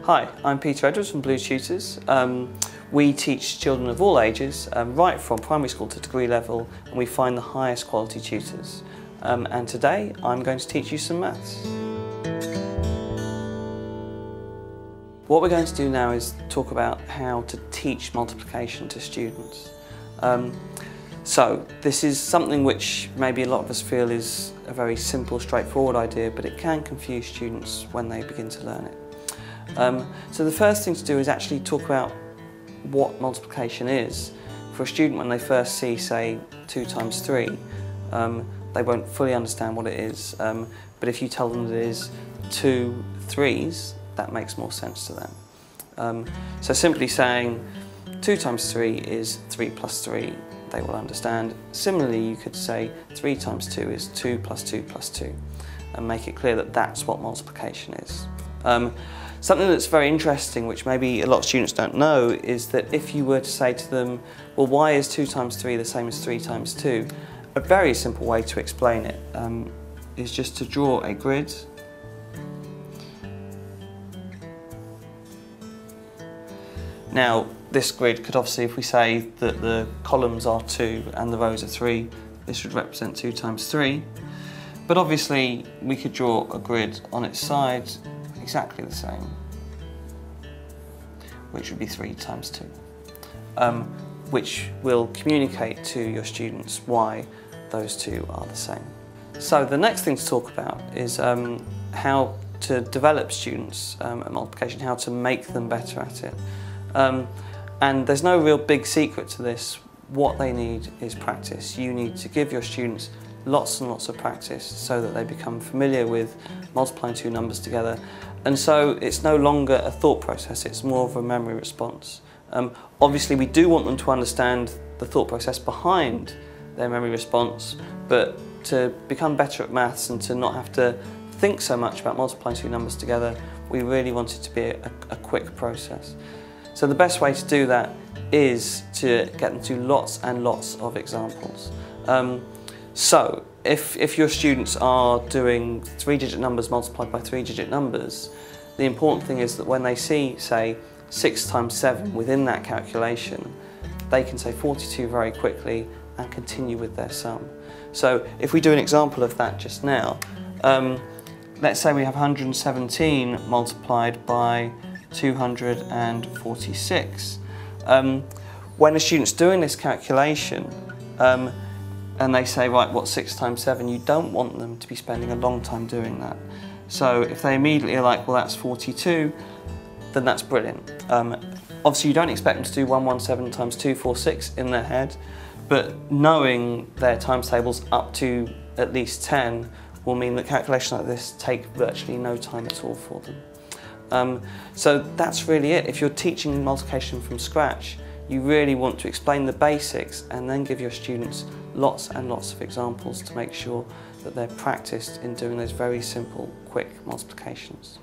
Hi, I'm Peter Edwards from Blues Tutors. We teach children of all ages, right from primary school to degree level, and we find the highest quality tutors. And today I'm going to teach you some maths. What we're going to do now is talk about how to teach multiplication to students. So this is something which maybe a lot of us feel is a very simple, straightforward idea, but it can confuse students when they begin to learn it. So the first thing to do is actually talk about what multiplication is. For a student, when they first see, say, 2 times 3, they won't fully understand what it is. But if you tell them that it is 2 3s, that makes more sense to them. So simply saying 2 times 3 is 3 plus 3, they will understand. Similarly, you could say 3 times 2 is 2 plus 2 plus 2, and make it clear that that's what multiplication is. Something that's very interesting, which maybe a lot of students don't know, is that if you were to say to them, well, why is 2 times 3 the same as 3 times 2? A very simple way to explain it is just to draw a grid. Now, this grid could obviously, if we say that the columns are 2 and the rows are 3, this would represent 2 times 3. But obviously, we could draw a grid on its side exactly the same, which would be 3 times 2, which will communicate to your students why those two are the same. So the next thing to talk about is how to develop students at multiplication, how to make them better at it. And there's no real big secret to this. What they need is practice. You need to give your students lots and lots of practice so that they become familiar with multiplying two numbers together. And so it's no longer a thought process, it's more of a memory response. Obviously we do want them to understand the thought process behind their memory response, but to become better at maths and to not have to think so much about multiplying two numbers together, we really want it to be a quick process. So the best way to do that is to get them to do lots and lots of examples. So if your students are doing 3-digit numbers multiplied by 3-digit numbers, the important thing is that when they see, say, 6 times 7 within that calculation, they can say 42 very quickly and continue with their sum. So if we do an example of that just now, let's say we have 117 multiplied by 246. When a student's doing this calculation, and they say, right, what's 6 times 7? You don't want them to be spending a long time doing that. So if they immediately are like, well, that's 42, then that's brilliant. Obviously, you don't expect them to do 117 times 246 in their head, but knowing their times tables up to at least 10 will mean that calculations like this take virtually no time at all for them. So that's really it. If you're teaching multiplication from scratch, you really want to explain the basics and then give your students lots and lots of examples to make sure that they're practiced in doing those very simple, quick multiplications.